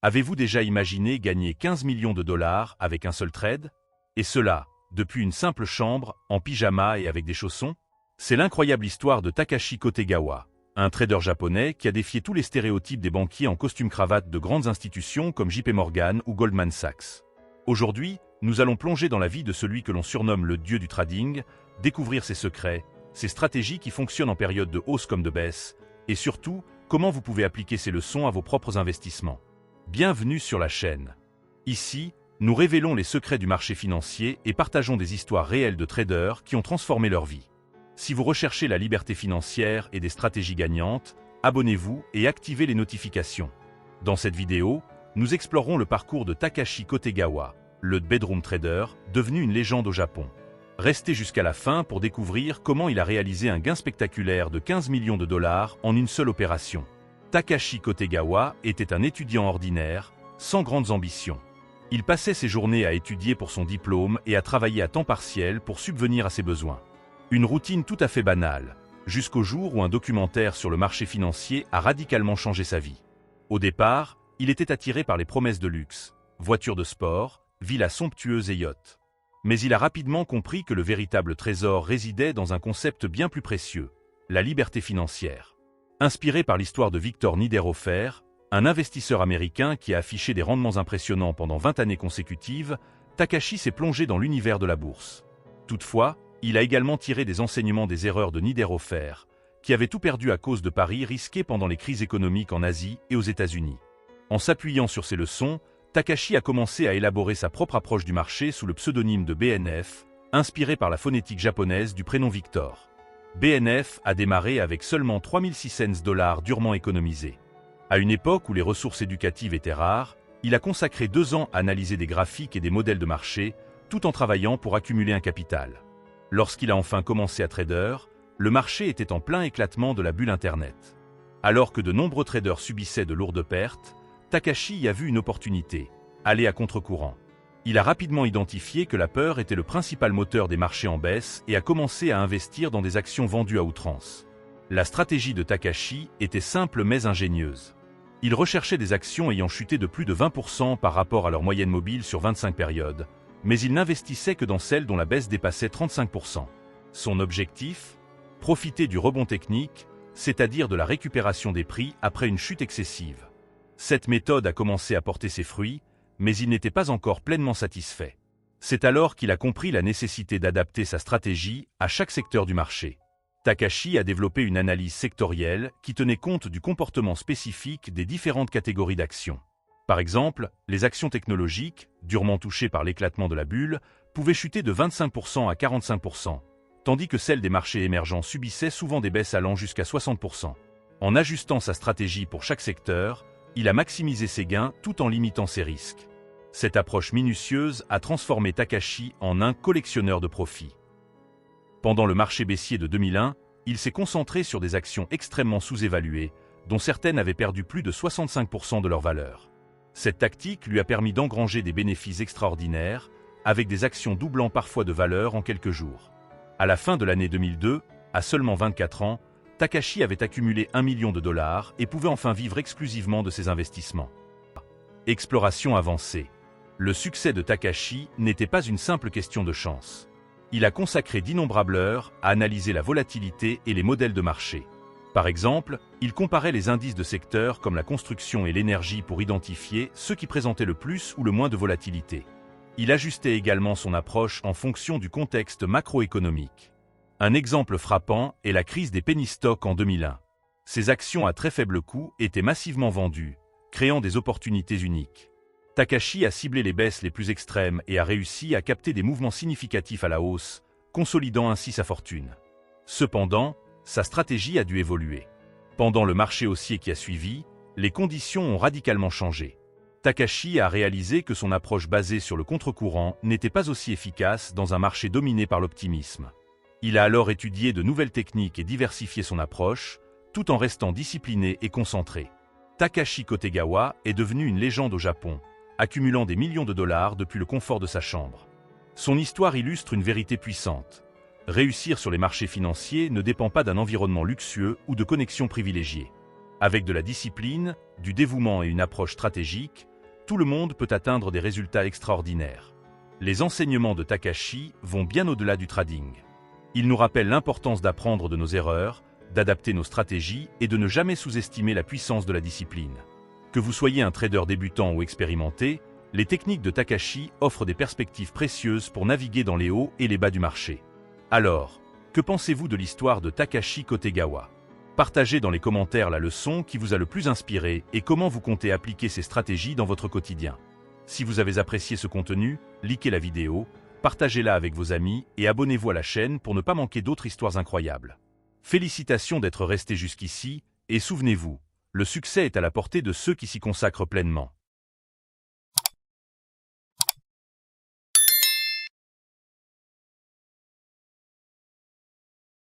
Avez-vous déjà imaginé gagner 15 millions de dollars avec un seul trade? Et cela, depuis une simple chambre, en pyjama et avec des chaussons? C'est l'incroyable histoire de Takashi Kotegawa, un trader japonais qui a défié tous les stéréotypes des banquiers en costume-cravate de grandes institutions comme JP Morgan ou Goldman Sachs. Aujourd'hui, nous allons plonger dans la vie de celui que l'on surnomme le dieu du trading, découvrir ses secrets, ses stratégies qui fonctionnent en période de hausse comme de baisse, et surtout, comment vous pouvez appliquer ces leçons à vos propres investissements. Bienvenue sur la chaîne. Ici, nous révélons les secrets du marché financier et partageons des histoires réelles de traders qui ont transformé leur vie. Si vous recherchez la liberté financière et des stratégies gagnantes, abonnez-vous et activez les notifications. Dans cette vidéo, nous explorerons le parcours de Takashi Kotegawa, le bedroom trader, devenu une légende au Japon. Restez jusqu'à la fin pour découvrir comment il a réalisé un gain spectaculaire de 15 millions de dollars en une seule opération. Takashi Kotegawa était un étudiant ordinaire, sans grandes ambitions. Il passait ses journées à étudier pour son diplôme et à travailler à temps partiel pour subvenir à ses besoins. Une routine tout à fait banale, jusqu'au jour où un documentaire sur le marché financier a radicalement changé sa vie. Au départ, il était attiré par les promesses de luxe, voitures de sport, villas somptueuses et yachts. Mais il a rapidement compris que le véritable trésor résidait dans un concept bien plus précieux, la liberté financière. Inspiré par l'histoire de Victor Niederhofer, un investisseur américain qui a affiché des rendements impressionnants pendant 20 années consécutives, Takashi s'est plongé dans l'univers de la bourse. Toutefois, il a également tiré des enseignements des erreurs de Niederhofer, qui avait tout perdu à cause de paris risqués pendant les crises économiques en Asie et aux États-Unis. En s'appuyant sur ces leçons, Takashi a commencé à élaborer sa propre approche du marché sous le pseudonyme de BNF, inspiré par la phonétique japonaise du prénom Victor. BNF a démarré avec seulement 3600 dollars durement économisés. À une époque où les ressources éducatives étaient rares, il a consacré 2 ans à analyser des graphiques et des modèles de marché, tout en travaillant pour accumuler un capital. Lorsqu'il a enfin commencé à trader, le marché était en plein éclatement de la bulle Internet. Alors que de nombreux traders subissaient de lourdes pertes, Takashi y a vu une opportunité, aller à contre-courant. Il a rapidement identifié que la peur était le principal moteur des marchés en baisse et a commencé à investir dans des actions vendues à outrance. La stratégie de Takashi était simple mais ingénieuse. Il recherchait des actions ayant chuté de plus de 20% par rapport à leur moyenne mobile sur 25 périodes, mais il n'investissait que dans celles dont la baisse dépassait 35%. Son objectif? Profiter du rebond technique, c'est-à-dire de la récupération des prix après une chute excessive. Cette méthode a commencé à porter ses fruits, mais il n'était pas encore pleinement satisfait. C'est alors qu'il a compris la nécessité d'adapter sa stratégie à chaque secteur du marché. Takashi a développé une analyse sectorielle qui tenait compte du comportement spécifique des différentes catégories d'actions. Par exemple, les actions technologiques, durement touchées par l'éclatement de la bulle, pouvaient chuter de 25% à 45%, tandis que celles des marchés émergents subissaient souvent des baisses allant jusqu'à 60%. En ajustant sa stratégie pour chaque secteur, il a maximisé ses gains tout en limitant ses risques. Cette approche minutieuse a transformé Takashi en un collectionneur de profits. Pendant le marché baissier de 2001, il s'est concentré sur des actions extrêmement sous-évaluées, dont certaines avaient perdu plus de 65% de leur valeur. Cette tactique lui a permis d'engranger des bénéfices extraordinaires, avec des actions doublant parfois de valeur en quelques jours. À la fin de l'année 2002, à seulement 24 ans, Takashi avait accumulé 1 million de dollars et pouvait enfin vivre exclusivement de ses investissements. Exploration avancée. Le succès de Takashi n'était pas une simple question de chance. Il a consacré d'innombrables heures à analyser la volatilité et les modèles de marché. Par exemple, il comparait les indices de secteurs comme la construction et l'énergie pour identifier ceux qui présentaient le plus ou le moins de volatilité. Il ajustait également son approche en fonction du contexte macroéconomique. Un exemple frappant est la crise des penny stocks en 2001. Ces actions à très faible coût étaient massivement vendues, créant des opportunités uniques. Takashi a ciblé les baisses les plus extrêmes et a réussi à capter des mouvements significatifs à la hausse, consolidant ainsi sa fortune. Cependant, sa stratégie a dû évoluer. Pendant le marché haussier qui a suivi, les conditions ont radicalement changé. Takashi a réalisé que son approche basée sur le contre-courant n'était pas aussi efficace dans un marché dominé par l'optimisme. Il a alors étudié de nouvelles techniques et diversifié son approche, tout en restant discipliné et concentré. Takashi Kotegawa est devenu une légende au Japon, accumulant des millions de dollars depuis le confort de sa chambre. Son histoire illustre une vérité puissante. Réussir sur les marchés financiers ne dépend pas d'un environnement luxueux ou de connexions privilégiées. Avec de la discipline, du dévouement et une approche stratégique, tout le monde peut atteindre des résultats extraordinaires. Les enseignements de Takashi vont bien au-delà du trading. Ils nous rappellent l'importance d'apprendre de nos erreurs, d'adapter nos stratégies et de ne jamais sous-estimer la puissance de la discipline. Que vous soyez un trader débutant ou expérimenté, les techniques de Takashi offrent des perspectives précieuses pour naviguer dans les hauts et les bas du marché. Alors, que pensez-vous de l'histoire de Takashi Kotegawa? Partagez dans les commentaires la leçon qui vous a le plus inspiré et comment vous comptez appliquer ces stratégies dans votre quotidien. Si vous avez apprécié ce contenu, likez la vidéo, partagez-la avec vos amis et abonnez-vous à la chaîne pour ne pas manquer d'autres histoires incroyables. Félicitations d'être resté jusqu'ici, et souvenez-vous, le succès est à la portée de ceux qui s'y consacrent pleinement.